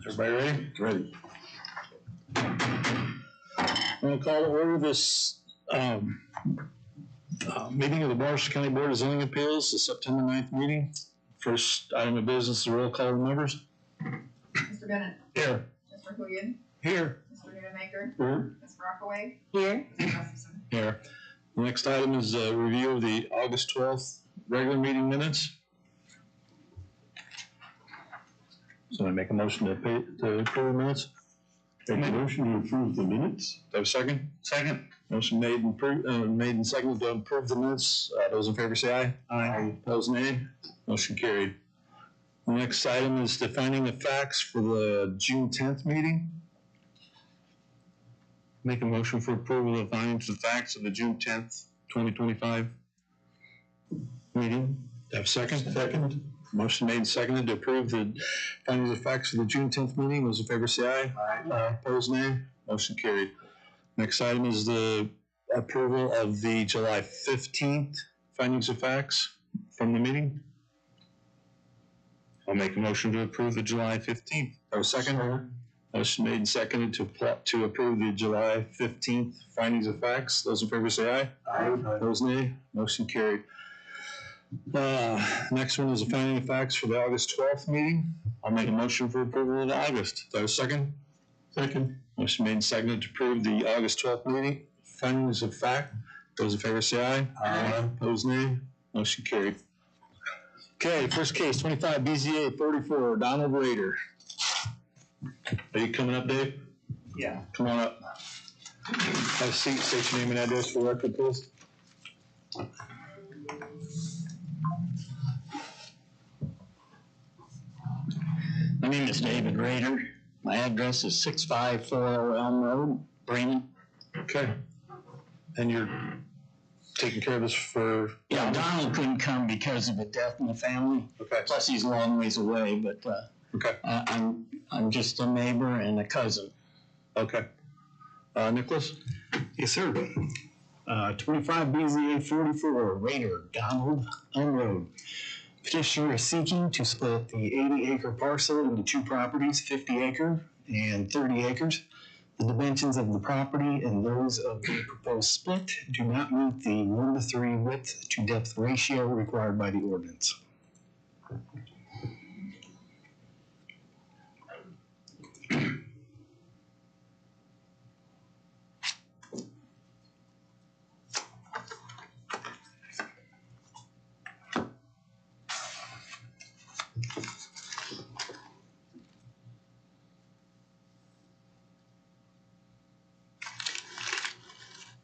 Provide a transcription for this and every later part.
Everybody ready? Ready. I'm going to call to order this meeting of the Marshall County Board of Zoning Appeals, the September 9th meeting. First item of business, the roll call of members. Mr. Bennett. Here. Mr. Hogan. Here. Mr. Newmaker. Here. Ms. Rockaway. Here. Mr. Gustafson. Here. The next item is a review of the August 12th regular meeting minutes. So I make a motion to approve the minutes. Make a motion to approve the minutes. Do I have a second? Second. Motion made and seconded to approve the minutes. Those in favor say aye. Aye. Opposed, nay. Motion carried. The next item is the finding of facts for the June 10th meeting. Make a motion for approval of findings of facts of the June 10th, 2025 meeting. Do I have a second? Second. Motion made and seconded to approve the findings of facts of the June 10th meeting. Those in favor say aye. Aye. Opposed, nay. Motion carried. Next item is the approval of the July 15th findings of facts from the meeting. I'll make a motion to approve the July 15th. Have a second? Motion made and seconded to approve the July 15th findings of facts. Those in favor say aye. Aye. Opposed, nay. Motion carried. Next one is the finding of facts for the August 12th meeting. I'll make a motion for approval of the August. Do I have a second? Second. Motion made and seconded to approve the August 12th meeting findings of fact. Those in favor say aye. Aye. Opposed, nay. Motion carried. Okay, first case, 25 BZA 44, Donald Rader. Are you coming up, Dave? Yeah. Come on up. Have a seat, state your name and address for the record, please. My name is David Rader. My address is 6540 Elm Road, Bremen. Okay. And you're taking care of this for... Yeah, Donald couldn't come because of a death in the family. Okay. Plus, he's a long ways away, but Okay. I'm just a neighbor and a cousin. Okay. Nicholas? Yes, sir. 25 BZA 44, Rader, Donald, Elm Road. Petitioner is seeking to split the 80-acre parcel into two properties, 50 acre and 30 acres. The dimensions of the property and those of the proposed split do not meet the 1:3 width to depth ratio required by the ordinance.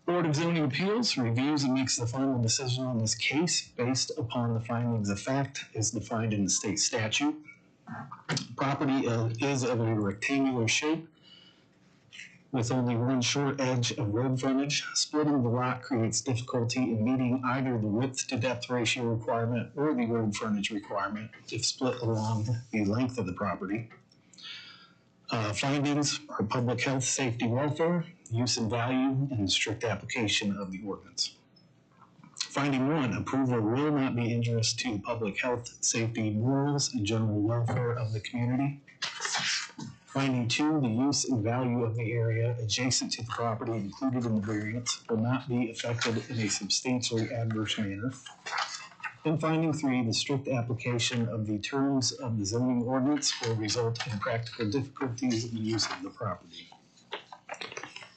Board of Zoning Appeals reviews and makes the final decision on this case based upon the findings of fact as defined in the state statute. Property is of a rectangular shape with only one short edge of road frontage. Splitting the lot creates difficulty in meeting either the width to depth ratio requirement or the road frontage requirement if split along the length of the property. Findings are public health, safety, welfare, use and value, and strict application of the ordinance. Finding 1, approval will not be injurious to public health, safety, morals, and general welfare of the community. Finding 2, the use and value of the area adjacent to the property included in the variance will not be affected in a substantially adverse manner. And finding 3, the strict application of the terms of the zoning ordinance will result in practical difficulties in the use of the property.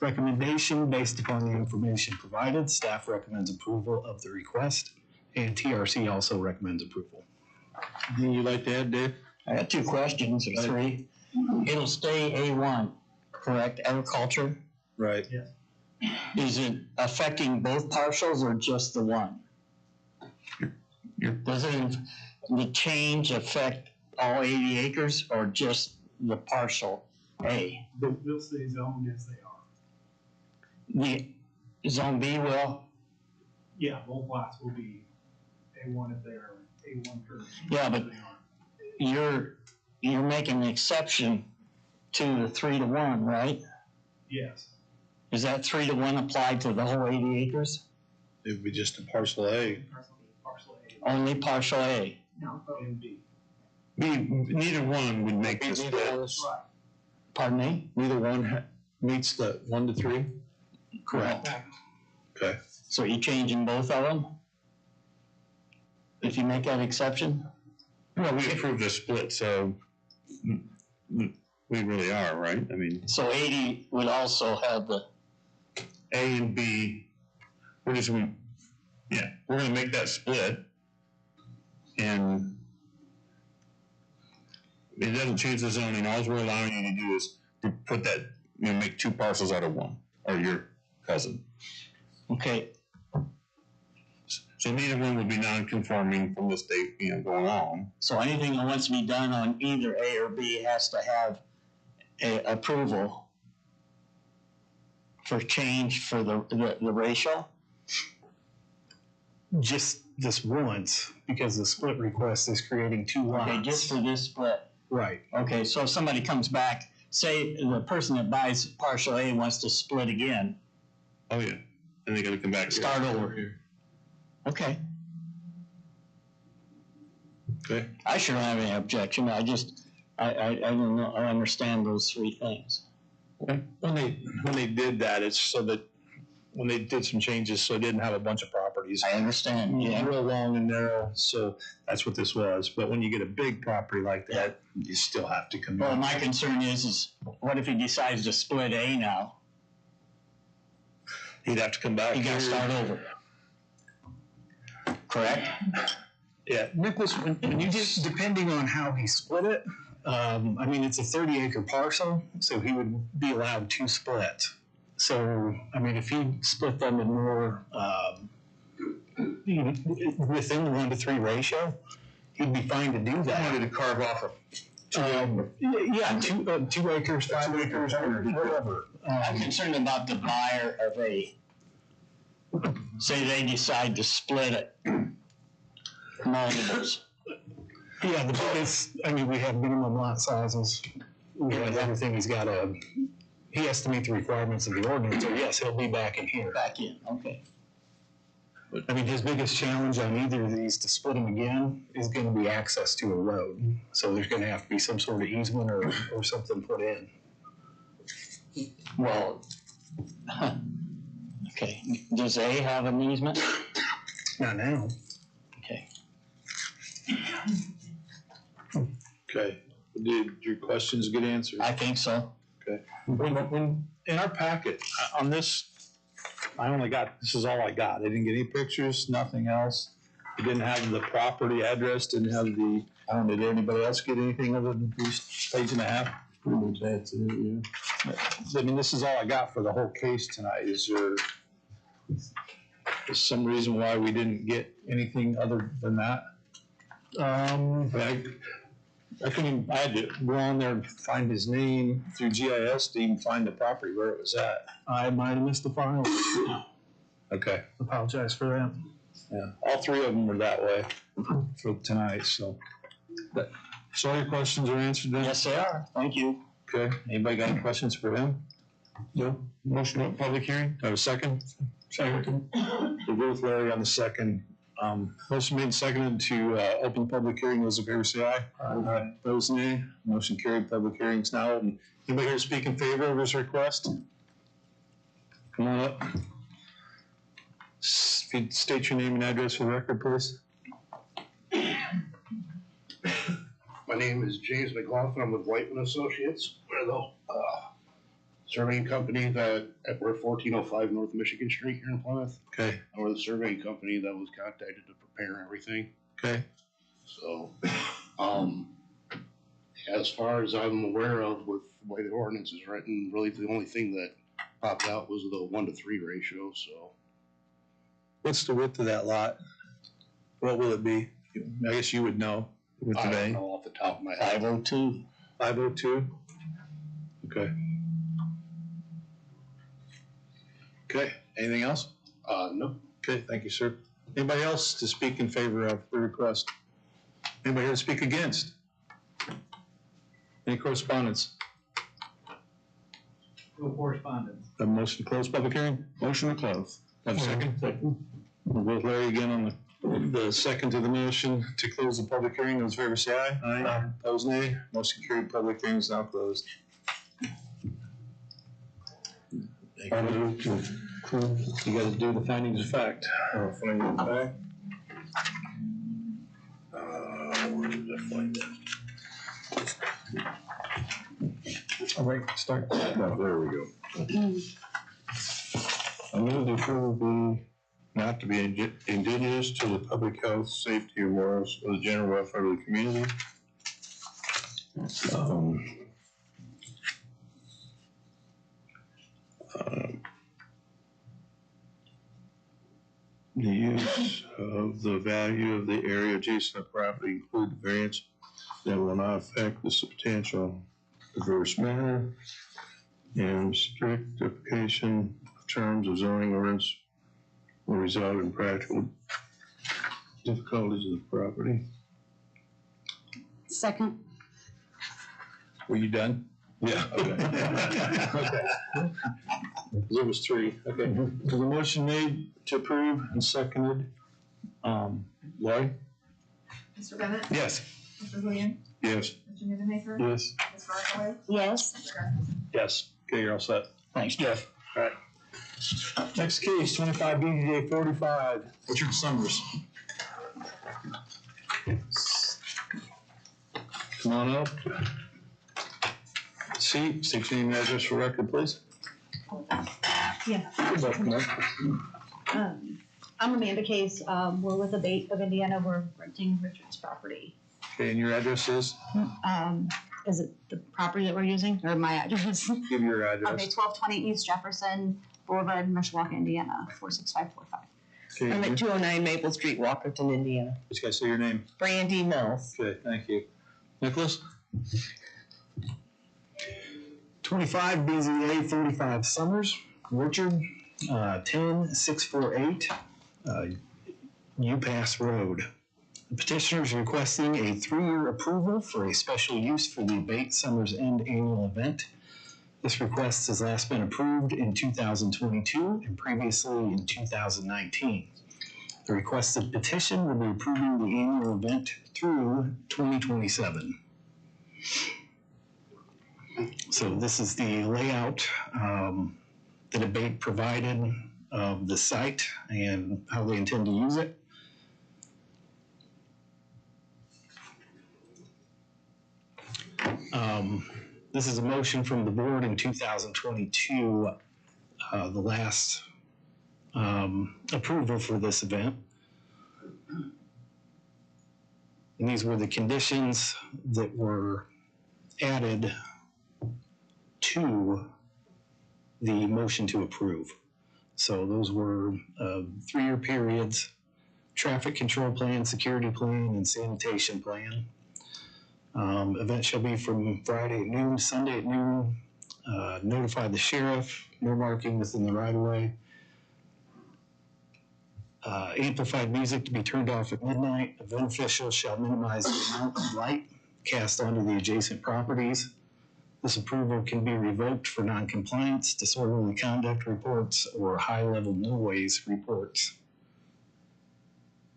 Recommendation based upon the information provided, staff recommends approval of the request, and TRC also recommends approval. Anything you'd like to add, Dave? I got 2 questions or 3. It'll stay A1, correct? Agriculture? Right. Is it affecting both parcels or just the one? Does the change affect all 80 acres or just the parcel A? They'll stay zoned as they are. The zone B will? Yeah, both lots will be A1 if they are A1 current. Yeah, but you're making an exception to the 3-to-1, right? Yes. Is that 3-to-1 applied to the whole 80 acres? It would be just a parcel A. Parcel A. Only partial A? No, And B. Neither one would make this split. Pardon me? Neither one meets the 1 to 3? Correct. Okay. So you changing both of them? If you make that exception? Well, we approved the split, so we really are, right? I mean, So 80 would also have the, A and B, we're gonna make that split. And it doesn't change the zoning. All we're allowing you to do is to put that, make 2 parcels out of 1, or your cousin. okay, So neither one would be non-conforming from this date, going on. so anything that wants to be done on either A or B has to have a approval for change for the ratio? Just this once, because the split request is creating 2 lots. Okay, just for this split. Right. Okay, so if somebody comes back, say the person that buys partial A wants to split again, Oh, yeah. And they gotta come back here. start over here. Okay, Okay. I sure don't have any objection, I don't know, I understand those 3 things. When they did that, it's so that, when they did some changes, so it didn't have a bunch of properties. I understand, yeah. Real long and narrow, so that's what this was. But when you get a big property like that, you still have to come Well, in. my concern is what if he decides to split A now? He'd have to come back He here. gotta start over. Correct? Yeah, Nicholas, when you get, depending on how he split it, I mean, it's a 30-acre parcel, so he would be allowed 2 splits. So, I mean, if he split them in more, within the 1 to 3 ratio, he'd be fine to do I that. wanted to carve off a Yeah, 2 acres, 5 acres, whatever. I'm concerned about the buyer of A. Say they decide to split it. Multiples. Yeah, the biggest, I mean, we have minimum lot sizes. We have everything. He has to meet the requirements of the ordinance, so yes, he'll be back in here. Back in, okay. I mean, his biggest challenge on either of these to split them again is gonna be access to a road. So there's gonna have to be some sort of easement or something put in. Well, okay, does A have an easement? Not now. Okay. Okay, did your questions get answered? I think so. When, in our packet, on this, this is all I got. I didn't get any pictures, nothing else. It didn't have the property address, didn't have the, I don't know, did anybody else get anything other than this page and a half? Pretty much that's it, yeah. I mean, this is all I got for the whole case tonight. Is there some reason why we didn't get anything other than that? I had to go on there and find his name through GIS to even find the property where it was at. I might have missed the file. Okay. Apologize for that. Yeah, all 3 of them were that way for tonight, so. So all your questions are answered then? Yes, they are. Thank you. Okay, anybody got any questions for him? No? Motion to public hearing, do I have a second? Second. We'll go with Larry on the second. Motion made and seconded to open public hearing. Those in favor say aye. Aye. Those nay. Motion carried. Public hearing's now open. Anybody here speak in favor of his request? Come on up. If you'd state your name and address for the record, please. My name is James McLaughlin. I'm with Whiteman Associates. We're the surveying company we're 1405 North Michigan Street here in Plymouth. Okay, And we're the surveying company that was contacted to prepare everything. okay. So, as far as I'm aware of with the way the ordinance is written, really the only thing that popped out was the 1 to 3 ratio, so. What's the width of that lot? What will it be? I guess you would know with I don't today. know off the top of my head. 502. 502? Okay. Okay, anything else? No. Okay, thank you, sir. Anybody else to speak in favor of the request? Anybody here to speak against? Any correspondence? No correspondence. A motion to close public hearing? Motion to close. Have a second? Second. We'll go with Larry again on the The second to the motion to close the public hearing, those in favor say aye. Aye. Opposed, nay. Motion carried, public hearing is now closed. I move to approve. You gotta do the findings of fact. Finding of fact. Where did I find that? All right, start. No, there we go. I move to approve the not to be indigenous to the public health, safety, or morals, or the general welfare of the community. The use of the value of the area adjacent to property include variance that will not affect the substantial adverse manner and strict application of terms of zoning ordinance will result in practical difficulties of the property. Second. Were you done? Yeah. Okay. There was three. Okay. So the motion made to approve and seconded. Laurie? Mr. Bennett? Yes. Mr. Julian? Yes. Mr. Newmaker? Yes. Ms. Rockaway? Yes. Mr. Gustafson? Yes. Okay, you're all set. Thanks, Jeff. Next case, 25 BZA 45, Richard Summers. Come on up. State your name and address for record, please. Yeah. You're welcome, Mark. I'm Amanda Case. We're with the Bait of Indiana. We're renting Richard's property. Okay, and your address is? Is it the property that we're using or my address? Give your Okay, address. 1220 East Jefferson Boulevard, Mishawaka, Indiana, 46545. Okay, I'm at 209 Maple Street, Walkerton, Indiana. just gotta say your name. Brandy Mills. Okay, thank you. Nicholas? 25 BZA 35 Summers, Richard, 10648 UPass Road. The petitioner is requesting a 3-year approval for a special use for the Abate Summers End annual event. This request has last been approved in 2022 and previously in 2019. The requested petition will be approving the annual event through 2027. So this is the layout that Abate provided of the site and how they intend to use it. This is a motion from the board in 2022, the last approval for this event. And these were the conditions that were added to the motion to approve. So those were 3-year periods, traffic control plan, security plan, and sanitation plan. Event shall be from Friday at noon to Sunday at noon. Notify the sheriff, no marking within the right of way. Amplified music to be turned off at midnight. Event officials shall minimize the amount of light cast onto the adjacent properties. This approval can be revoked for noncompliance, disorderly conduct reports, or high-level noise reports.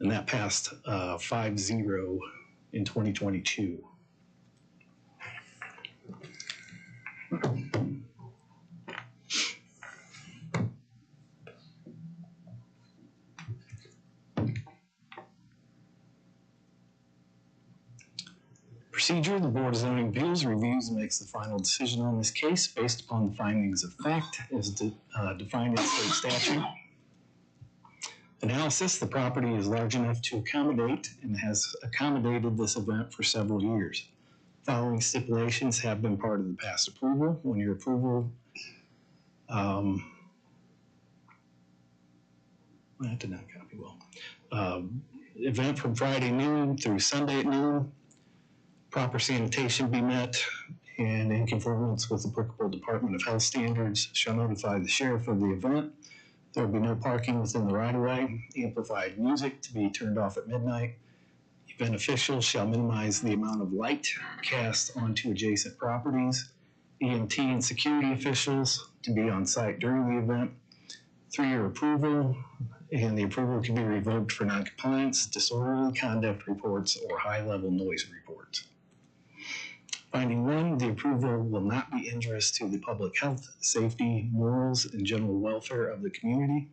And that passed 5-0 in 2022. Procedure: the Board of Zoning Appeals reviews and makes the final decision on this case based upon the findings of fact as defined in state statute. Analysis: the property is large enough to accommodate and has accommodated this event for several years. Following stipulations have been part of the past approval. When your approval, that did not copy well. Event from Friday noon through Sunday at noon. Proper sanitation be met, and in conformance with applicable Department of Health standards, shall notify the sheriff of the event. There will be no parking within the right-of-way. Amplified music to be turned off at midnight. Event officials shall minimize the amount of light cast onto adjacent properties. EMT and security officials to be on site during the event. 3-year approval and the approval can be revoked for noncompliance, disorderly conduct reports, or high-level noise reports. Finding 1, the approval will not be injurious to the public health, safety, morals, and general welfare of the community.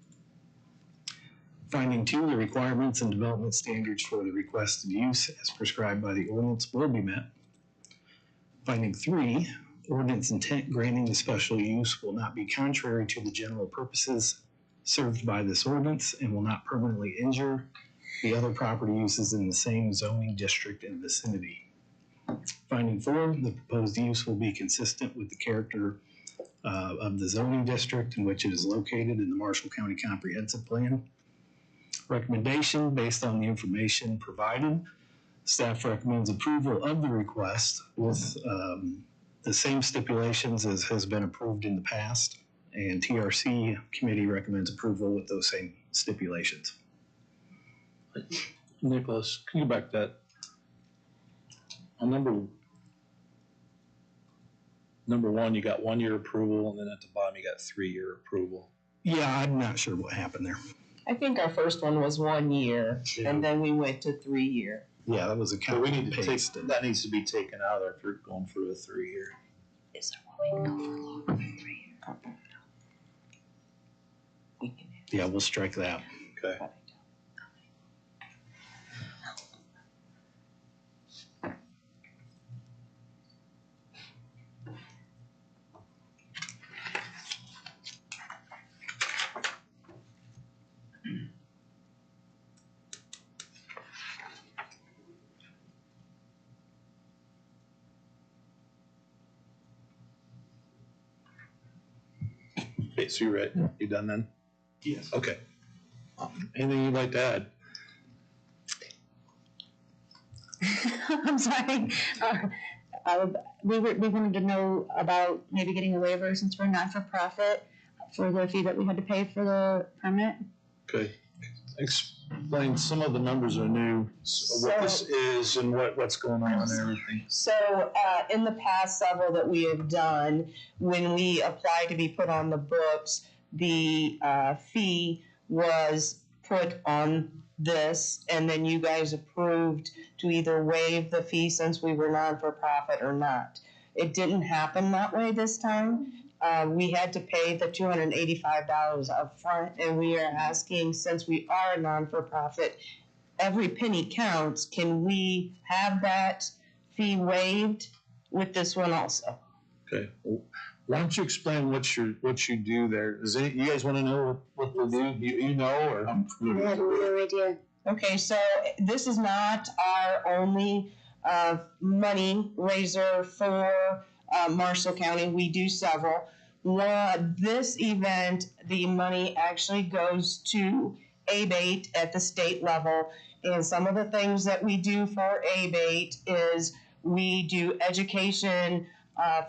Finding 2, the requirements and development standards for the requested use as prescribed by the ordinance will be met. Finding 3, ordinance intent granting the special use will not be contrary to the general purposes served by this ordinance and will not permanently injure the other property uses in the same zoning district and vicinity. Finding 4, the proposed use will be consistent with the character of the zoning district in which it is located in the Marshall County Comprehensive Plan. Recommendation based on the information provided, staff recommends approval of the request with the same stipulations as has been approved in the past, and TRC committee recommends approval with those same stipulations. Nicholas, can you go back to that? On number 1, you got 1 year approval, and then at the bottom you got 3-year approval. Yeah, I'm not sure what happened there. I think our first one was 1 year, and then we went to 3 year. Yeah, that was a So copy we need and to take, paste. that needs to be taken out if you're going for a 3-year. Is there one we can go for longer than 3 year? We can. Yeah, we'll strike that. Okay. Okay, so you're right. You done then? Yes. Okay. Anything you'd like to add? I'm sorry. We wanted to know about maybe getting a waiver since we're not-for-profit for the fee that we had to pay for the permit. Okay. Explain, some of the numbers are new, so what this is and what's going on and everything. So in the past several that we have done, when we applied to be put on the books, the fee was put on this, and then you guys approved to either waive the fee since we were non-for-profit or not. It didn't happen that way this time. We had to pay the $285 up front, and we are asking, since we are a non-for-profit, every penny counts. Can we have that fee waived with this one also? Okay. Why don't you explain what you do there? You guys want to know what they do? You know, or I'm familiar? I have no idea. Okay, so this is not our only money raiser for Marshall County. We do several. This event, the money actually goes to ABATE at the state level. And some of the things that we do for ABATE is we do education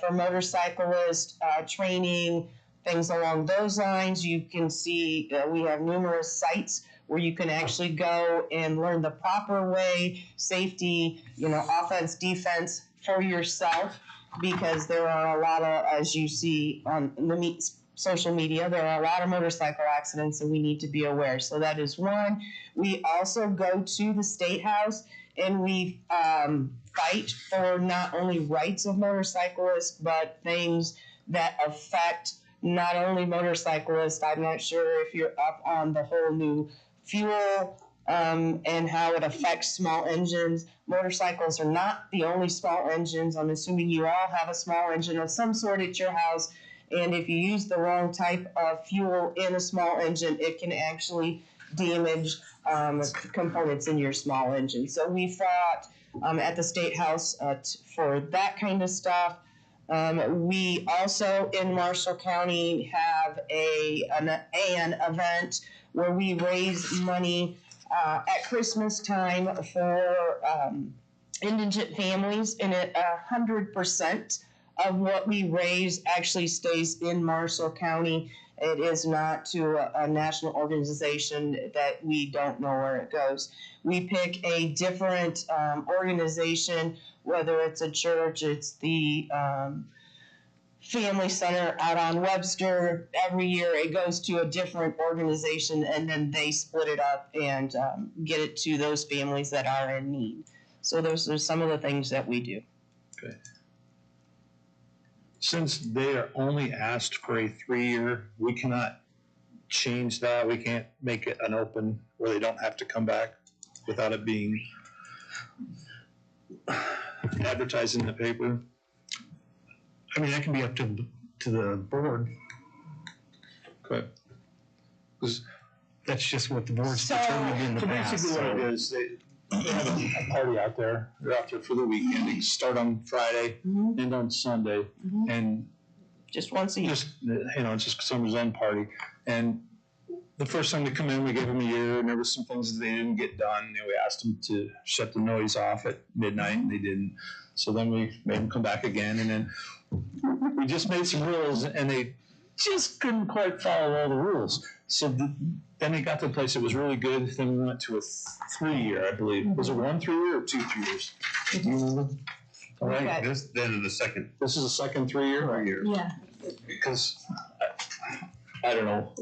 for motorcyclists, training, things along those lines. You can see we have numerous sites where you can actually go and learn the proper way, safety, offense, defense for yourself, because there are a lot of, as you see on the social media, there are a lot of motorcycle accidents and we need to be aware. So that is one. We also go to the State House and we fight for not only rights of motorcyclists, but things that affect not only motorcyclists. I'm not sure if you're up on the whole new fuel and how it affects small engines. Motorcycles are not the only small engines. I'm assuming you all have a small engine of some sort at your house. And if you use the wrong type of fuel in a small engine, it can actually damage components in your small engine. So we fought at the State House for that kind of stuff. We also in Marshall County have an event where we raise money at Christmas time for indigent families, and 100% of what we raise actually stays in Marshall County. It is not to a national organization that we don't know where it goes. We pick a different organization, whether it's a church, it's the family center out on Webster. Every year it goes to a different organization and then they split it up and get it to those families that are in need. So those are some of the things that we do. Since they are only asked for a 3-year, we cannot change that. We can't make it an open where they don't have to come back without it being advertised in the paper. I mean, that can be up to the board. Okay. That's just what the board's So- determined in the So past. basically what it is, they have a party out there. They're out there for the weekend. They start on Friday, end on Sunday, and Just once a year. just, it's just summer's end party. And the first time they come in, we gave them a year, and there were some things that they didn't get done. And we asked them to shut the noise off at midnight, and they didn't. So then we made them come back again, and then we just made some rules, and they just couldn't quite follow all the rules. So then they got to a place that was really good. Then we went to a 3-year, I believe. Was it 1 3-year or 2 3-years? Do you remember? All right. Okay. This, then the second. This is a second 3-year? Yeah. Because I don't know,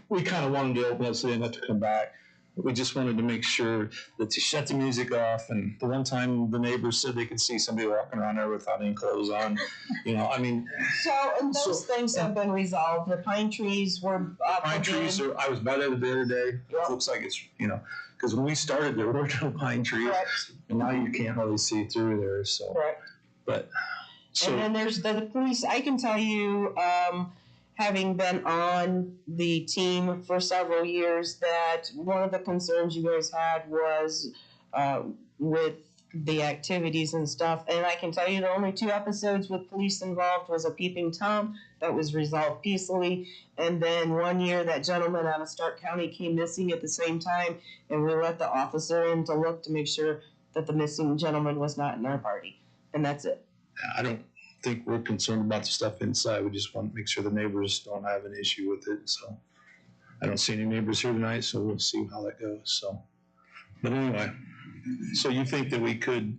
we kind of wanted to open up so they didn't have to come back. We just wanted to make sure that to shut the music off. And the one time the neighbors said they could see somebody walking around there without any clothes on, I mean. So, and those things have been resolved. The pine trees were up Pine again. trees, I was by there the other day. Yeah. It looks like it's, because when we started there were no pine trees. Correct, And now you can't really see through there, so. correct. But, And then there's the police. I can tell you, having been on the team for several years, that one of the concerns you guys had was with the activities and stuff. And I can tell you the only 2 episodes with police involved was a peeping Tom that was resolved peacefully. And then one year that gentleman out of Stark County came missing at the same time, and we let the officer in to look to make sure that the missing gentleman was not in our party. And that's it. I don't think we're concerned about the stuff inside. We just want to make sure the neighbors don't have an issue with it. So I don't see any neighbors here tonight, so we'll see how that goes. So, but anyway, so you think that we could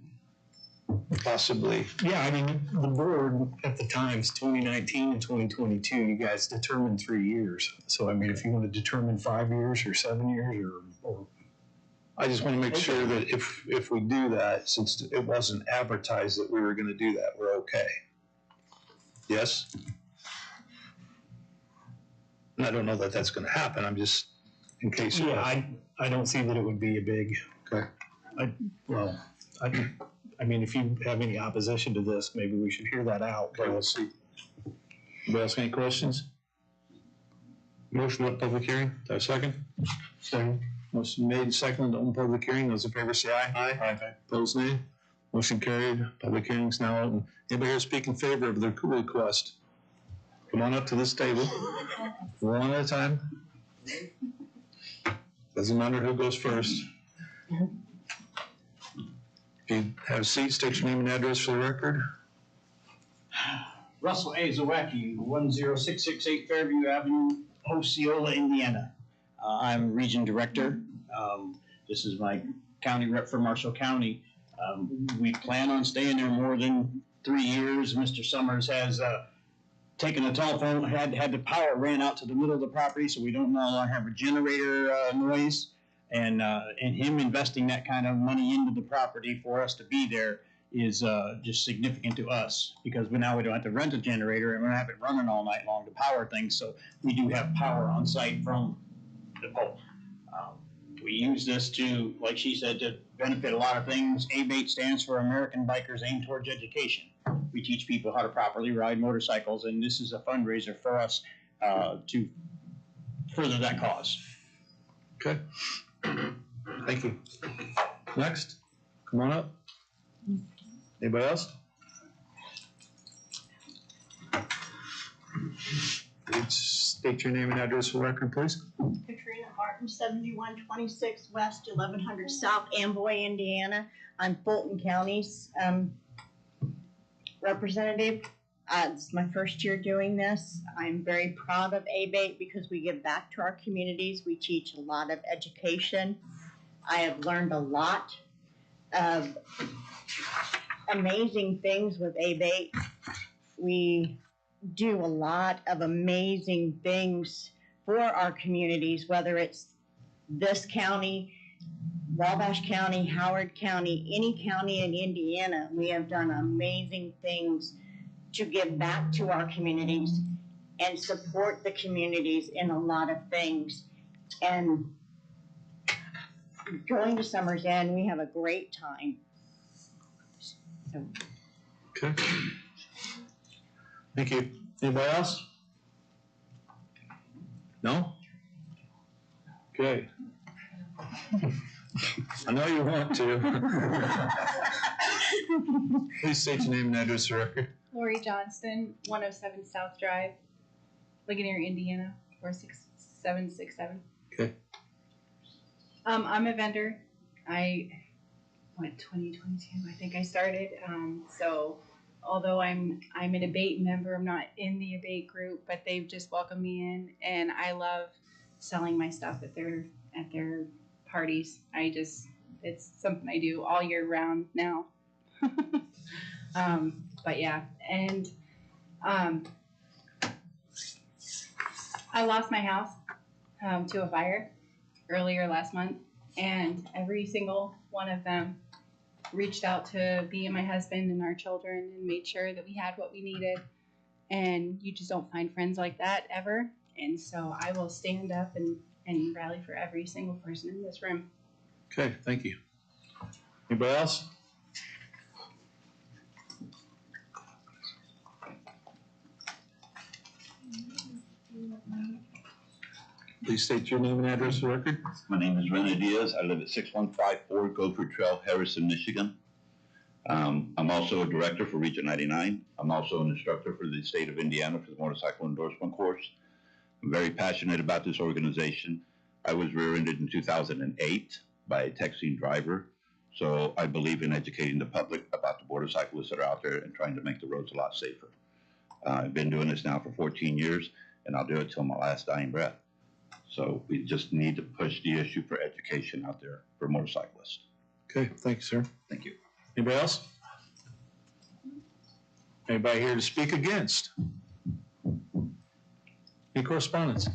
possibly? Yeah, I mean, the board at the times, 2019 and 2022, you guys determined 3 years. So, I mean, if you want to determine 5 years or 7 years or I just want to make sure that if we do that, since it wasn't advertised that we were going to do that, we're okay. Yes? And I don't know that that's going to happen. I'm just, in case. Yeah, I don't see that it would be a big. Okay. I mean, if you have any opposition to this, maybe we should hear that out. Okay, we'll see. Anybody else got any questions? Motion on public hearing. Do I have a second? Second. Motion made and seconded to open public hearing. Those in favor say aye. Aye. Opposed, nay. Motion carried. Public hearing's now open. Anybody here speak in favor of the request? Come on up to this table. One at a time. Doesn't matter who goes first. If you have a seat, state your name and address for the record. Russell A. Zawacki, 10668 Fairview Avenue, Osceola, Indiana. I'm Region Director. This is my county rep for Marshall County. We plan on staying there more than 3 years. Mr. Summers has taken the telephone, had the power ran out to the middle of the property, so we don't no longer have a generator noise. And him investing that kind of money into the property for us to be there is just significant to us, because now we don't have to rent a generator and we don't have it running all night long to power things. So we do have power on site from the pole. We use this to, like she said, to benefit a lot of things. ABATE stands for American Bikers Aimed Towards Education. We teach people how to properly ride motorcycles, and this is a fundraiser for us to further that cause. Okay. Thank you. Next, come on up. Anybody else? State your name and address for the record, please. Katrina Martin, 7126 West, 1100 South, Amboy, Indiana. I'm Fulton County's representative. This is my first year doing this. I'm very proud of ABATE because we give back to our communities. We teach a lot of education. I have learned a lot of amazing things with ABATE. We do a lot of amazing things for our communities, whether it's this county, Wabash County, Howard County, any county in Indiana. We have done amazing things to give back to our communities and support the communities in a lot of things. And going to Summer's End, we have a great time. So, Okay. Thank you. Anybody else? No? Okay. I know you want to. Please state your name and address for record. Lori Johnston, 107 South Drive, Ligonier, Indiana, 46767. Okay. I'm a vendor. 2022, I think I started. So although I'm an ABATE member, I'm not in the ABATE group, but they've just welcomed me in, and I love selling my stuff at their parties. It's something I do all year round now. But yeah, and I lost my house to a fire earlier last month, and every single one of them reached out to me and my husband and our children and made sure that we had what we needed. And you just don't find friends like that ever. And so I will stand up and rally for every single person in this room. Okay, thank you. Anybody else? Please state your name and address for record. My name is Rene Diaz. I live at 6154 Gopher Trail, Harrison, Michigan. I'm also a director for Region 99. I'm also an instructor for the state of Indiana for the motorcycle endorsement course. I'm very passionate about this organization. I was rear-ended in 2008 by a texting driver. So I believe in educating the public about the motorcyclists that are out there and trying to make the roads a lot safer. I've been doing this now for 14 years, and I'll do it till my last dying breath. So we just need to push the issue for education out there for motorcyclists. Okay, thank you, sir. Thank you. Anybody else? Anybody here to speak against? Any correspondence?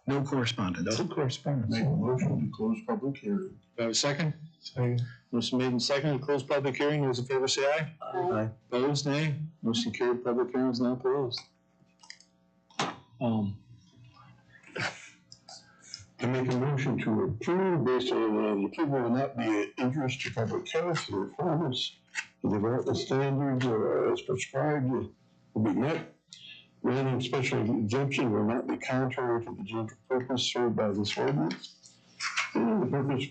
No correspondence. No correspondence. Make a motion to close public hearing. Do I have a second? Second. Motion made and seconded to close public hearing. Those in favor say aye. Aye. Opposed, nay. Motion carried. Public hearing is now closed. I make a motion to approve based on the approval will not be an interest to public health or performance. The development standards as prescribed will be met. Granting special exemption will not be contrary to the general purpose served by this ordinance. And the purpose,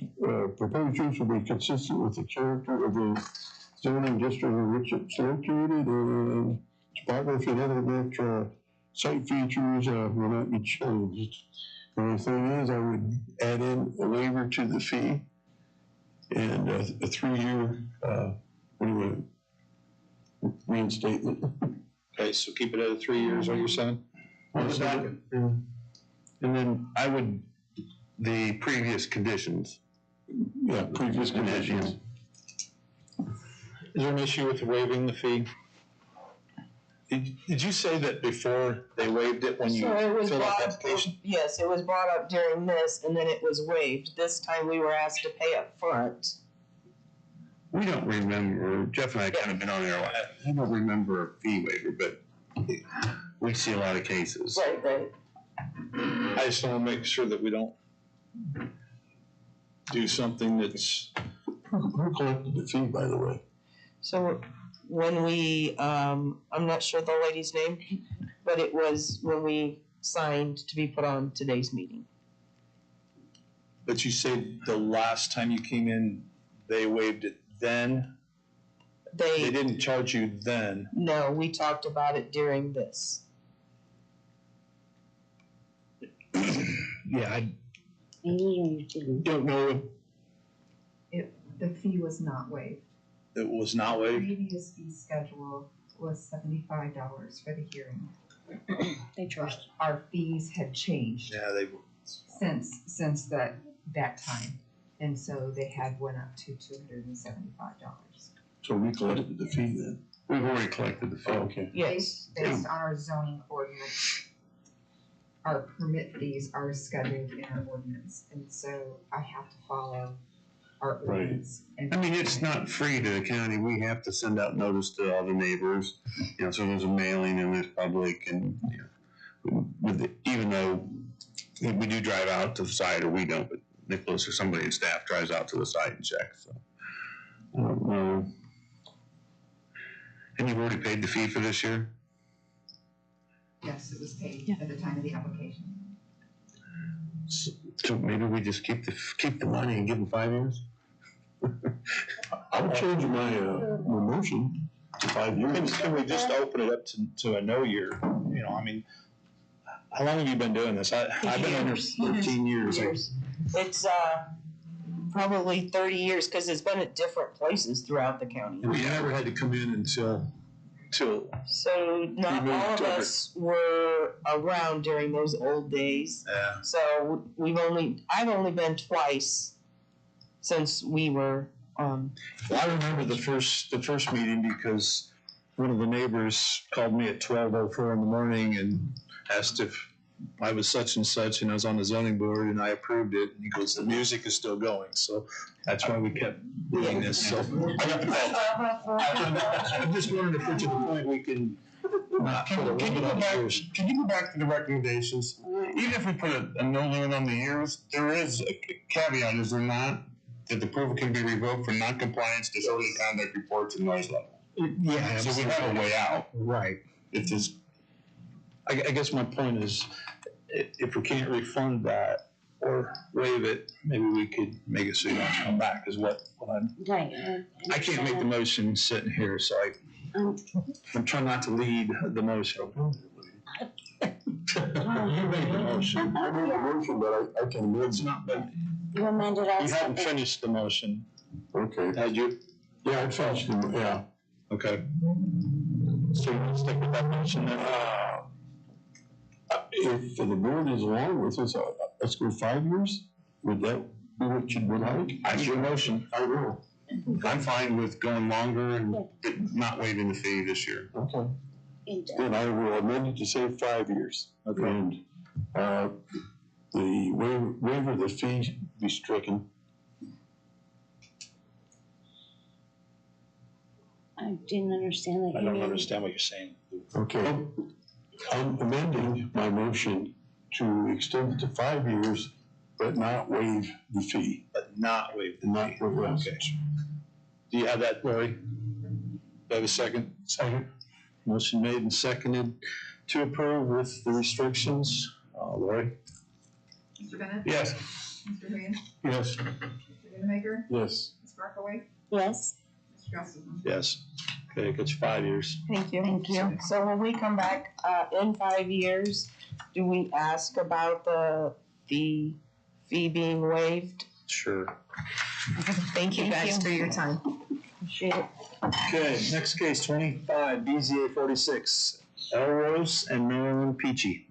proposed use will be consistent with the character of the zoning district in which it's located, and topography and other natural site features will not be changed. The only thing is, I would add in a waiver to the fee and a 3-year, reinstatement. Okay, so keep it at 3 years, what you're saying? Second. And then I would, the previous conditions. Yeah, previous conditions. Is there an issue with waiving the fee? Did you say that before they waived it when you So it was filled out brought the up, application? yes, it was brought up during this, and then it was waived. This time we were asked to pay up front. We don't remember, Jeff and I kind of been on there, I don't remember a fee waiver, but we see a lot of cases. Right. I just want to make sure that we don't do something that's. Who collected the fee, by the way? So when we, I'm not sure the lady's name, but it was when we signed to be put on today's meeting. But you said the last time you came in, they waived it then? They didn't charge you then? No, we talked about it during this. Yeah, I don't know. The fee was not waived. It was not waived? Previous fee schedule was $75 for the hearing. They trust. Our fees had changed. Yeah, they Since that time. And so they had went up to $275. So we collected the fee then? We've already collected the fee. Okay. Yes. Based on our zoning ordinance, our permit fees are scheduled in our ordinance, and so I have to follow our Right. ordinance. I mean, it's not free to the county. We have to send out notice to all the neighbors. You know, so there's a mailing and there's public and, you know, even though we do drive out to the site, or we don't, but Nicholas or somebody in staff drives out to the site and checks, so. I don't know. And you've already paid the fee for this year? Yes, it was paid at the time of the application. So maybe we just keep the money and give them 5 years? I would change my motion to 5 years. Can we just open it up to a no year? You know, I mean, how long have you been doing this? I've been under 13 years. It's, probably 30 years, because it's been at different places throughout the county. We never had to come in until. So not moved all of over. us were around during those old days. Yeah. So I've only been twice since we were, Well, I remember the first meeting because one of the neighbors called me at 12:04 in the morning and asked if I was such and such, and I was on the zoning board, and I approved it. And he goes, "The music is still going," so that's why we kept doing this. So I'm just wondering if we're to the point we can not put a limit on years. Can you go back to the recommendations? Even if we put a no limit on the years, there is a caveat, is there not? That the approval can be revoked for non-compliance, disorderly conduct reports, and noise level. Yeah. So we have a way out. Right. If this, I guess my point is, if we can't refund that or waive it, maybe we could make it so you don't have to come back, is what I'm. Right. I can't make the motion sitting here, so I'm trying not to lead the motion. You made the motion. I made the motion, but I can amend. It's not, but You amended our you haven't finished the motion. Okay. Had you? Yeah, I finished it, yeah. Okay. So you want to stick with that motion then? If the board is along with us, let's go 5 years. Would that be what you'd like? That's your motion. I will. I'm fine with going longer and not waiving the fee this year. Okay. Then I will amend it to say 5 years. Okay. And the waiver of the fee be stricken. I didn't understand that. I don't understand what you're saying. Okay. I'm amending my motion to extend it to 5 years, but not waive the fee. But not waive the Not fee. waive. Okay. Do you have that, Lori? Do you have a second? Second. Motion made and seconded to approve with the restrictions. Lori? Mr. Bennett? Yes. Mr. Hagan? Yes. Mr. Vandermaker? Yes. Ms. Barkoway? Yes. Mr. Gustafson? Yes. Okay, it gets 5 years. thank you. So when we come back, in 5 years, do we ask about the fee being waived? Sure. Thank you guys for your time. Appreciate it. Okay, next case, 25, BZA 46, Elrose and Marilyn Peachy.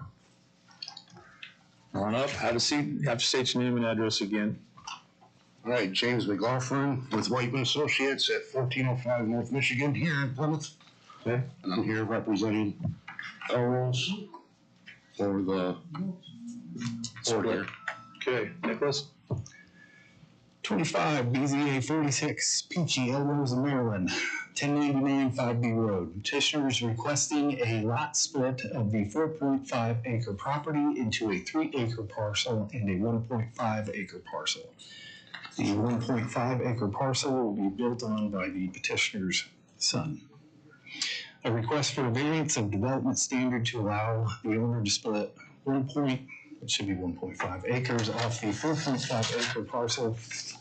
On up, have a seat, have to state your name and address again. All right, James McLaughlin with Whiteman Associates at 1405 North Michigan here in Plymouth. Okay. And I'm here representing Elrose for the board here. Okay, Nicholas? 25, BZA 46, Peachy, Elrose, Maryland, 1099 5B Road. Petitioner is requesting a lot split of the 4.5 acre property into a 3 acre parcel and a 1.5 acre parcel. The 1.5 acre parcel will be built on by the petitioner's son. A request for a variance of development standard to allow the owner to split 1.5 acres off the 4.5 acre parcel.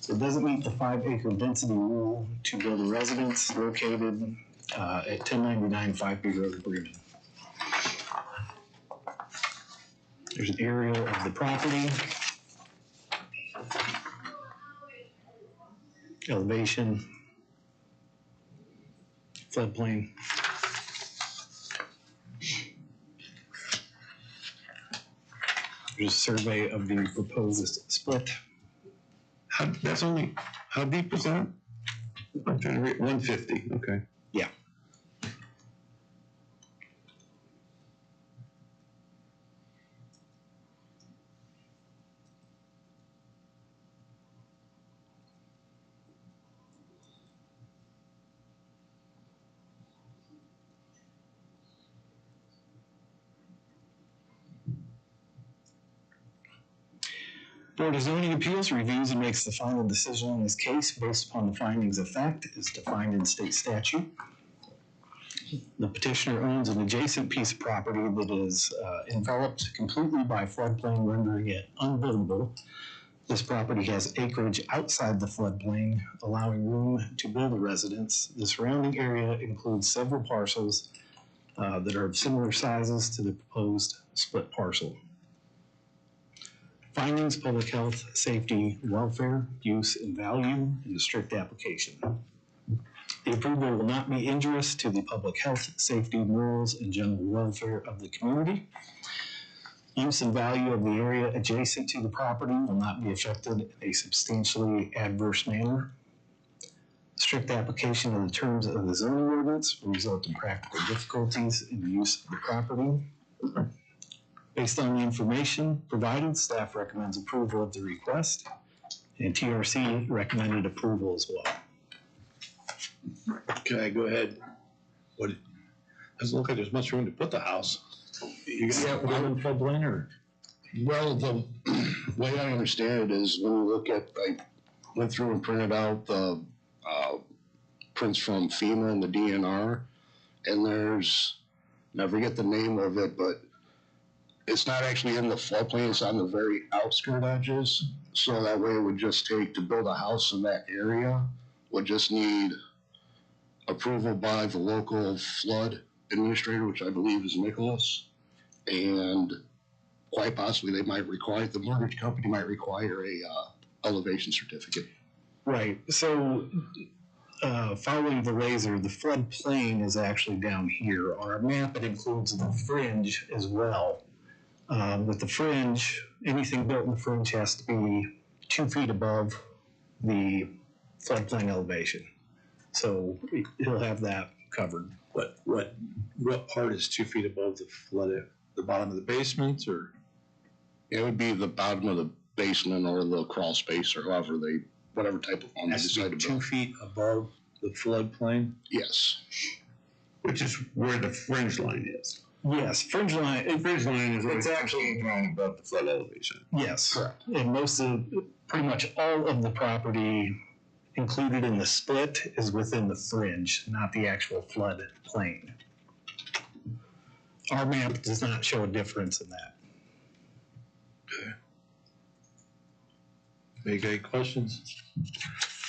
It doesn't meet the 5 acre density rule to build a residence located at 1099 5B Road, Bremen. There's an aerial of the property. Elevation. Floodplain. There's a survey of the proposed split. How deep is that? I'm trying to read, 150, okay. Yeah. Board of Zoning Appeals reviews and makes the final decision in this case based upon the findings of fact as defined in state statute. The petitioner owns an adjacent piece of property that is enveloped completely by floodplain, rendering it unbuildable. This property has acreage outside the floodplain, allowing room to build a residence. The surrounding area includes several parcels that are of similar sizes to the proposed split parcel. Findings: public health, safety, welfare, use, and value in the strict application. The approval will not be injurious to the public health, safety, morals, and general welfare of the community. Use and value of the area adjacent to the property will not be affected in a substantially adverse manner. Strict application of the terms of the zoning ordinance will result in practical difficulties in the use of the property. Based on the information provided, staff recommends approval of the request, and TRC recommended approval as well. Okay, go ahead. What, doesn't look like there's much room to put the house. You gonna put it in floodplain or? Well, the way I understand it is when we look at, I went through and printed out the prints from FEMA and the DNR, and there's, I forget the name of it, but it's not actually in the floodplain, it's on the very outskirt edges. So that way it would just take, to build a house in that area, would just need approval by the local flood administrator, which I believe is Nicholas. And quite possibly they might require, the mortgage company might require a elevation certificate. Right, so following the laser, the floodplain is actually down here. On our map, it includes the fringe as well. With the fringe, anything built in the fringe has to be 2 feet above the floodplain elevation. So he'll have that covered. What part is 2 feet above the flood? The bottom of the basement, or? It would be the bottom of the basement or the crawl space or however they, whatever type of home they Has to decide be to 2 build. feet above the floodplain? Yes. Which is where the fringe line is. Yes, fringe line. Fringe line is It's actually drawn above the flood elevation. yes, Correct. and pretty much all of the property included in the split is within the fringe, not the actual flood plain. Our map does not show a difference in that. Any good questions?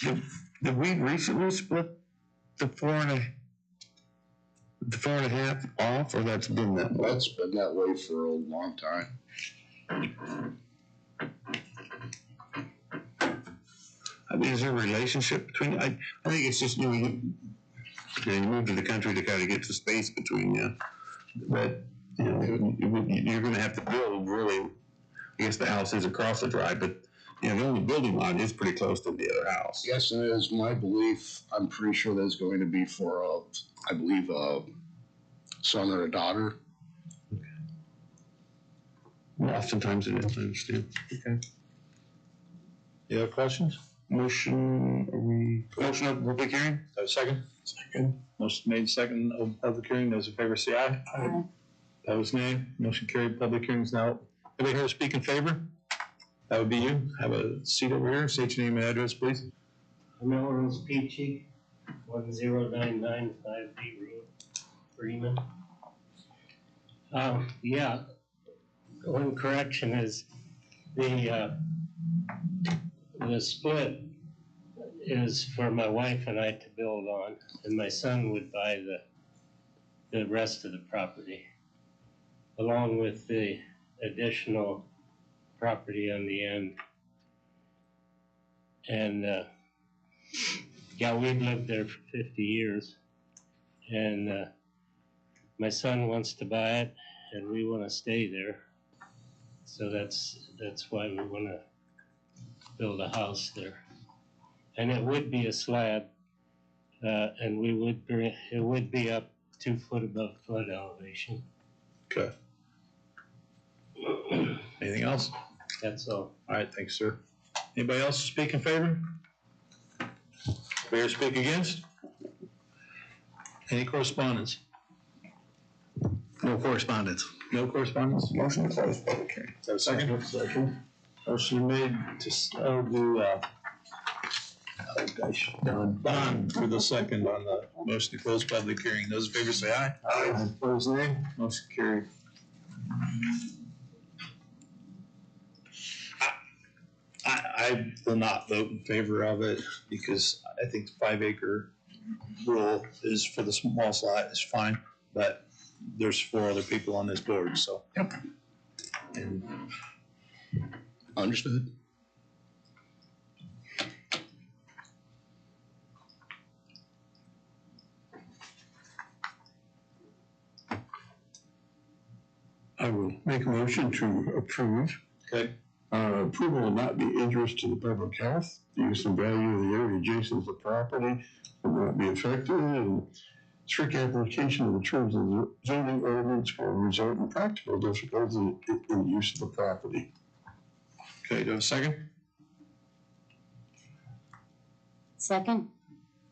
Did we recently split the four and a half off, or that's been that way? That's been that way for a long time. I mean, is there a relationship between, I think it's just, you move to the country to kind of get the space between you. But, you're gonna have to build really, I guess the house is across the drive, but, the only building line is pretty close to the other house. Yes, it is my belief, I'm pretty sure there's going to be for I believe a son or a daughter. Well, oftentimes it is, I understand. Okay. Any other questions? Motion of public hearing? Have a second? Second. Motion made, second of public hearing. Those in favor say aye. Aye. Opposed, nay. Motion carried. Public hearing is now. Anybody here to speak in favor? That would be you. Have a seat over here. State your name and address, please. Melrose Peachy, 10995 B Road, Freeman. Yeah, one correction is the split is for my wife and I to build on, and my son would buy the rest of the property, along with the additional property on the end. And yeah, we've lived there for 50 years, and my son wants to buy it, and we want to stay there. So that's why we want to build a house there. And it would be a slab, and it would be up 2 foot above flood elevation. Okay. Anything else? That's all. All right, thanks, sir. Anybody else speak in favor? Anybody speak against? Any correspondence? No correspondence. No correspondence? Motion to close public hearing. Have a second? Second. Motion made to, Don for the second on the motion to close public hearing. Those in favor say aye. Aye. Opposed, nay. Motion carried. I will not vote in favor of it because I think the 5 acre rule is for the small lot is fine, but there's 4 other people on this board, so. Yep. And Understood. I will make a motion to approve. Okay. Approval will not be injurious to the public health. The use and value of the area adjacent to the property will not be affected. And strict application of the terms of the zoning ordinance will result in practical difficulties in the use of the property. Okay, do I have a second? Second?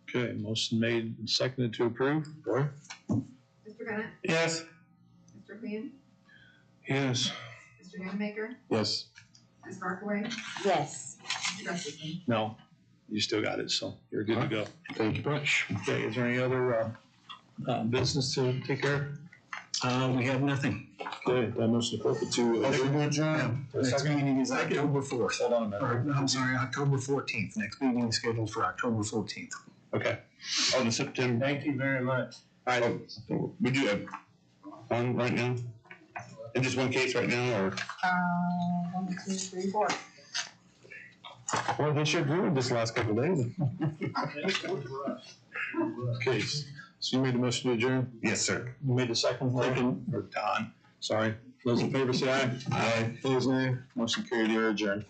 Okay, motion made and seconded to approve. Roy? Mr. Bennett? Yes. Mr. Queen? Yes. Mr. Newmaker? Yes. Ms. Barkaway? Yes. Mr. Gustafson? No, you still got it, so you're good to go. Thank you much. Okay, is there any other business to take care We have nothing. of? Okay, that motion to close to. Next meeting is October 4th. Hold on a minute. Or, no, I'm sorry, October 14th. Next meeting is scheduled for October 14th. Okay. On the September. Thank you very much. All right. We do have one right now? And just one case right now, or? 1, 2, 3, 4. Well, they should ruin this last couple of days. Okay, so you made the motion to adjourn? Yes, sir. You made the second motion, or Don, sorry. Those in favor say aye. Aye. Opposed, nay. Motion carried, you're adjourned.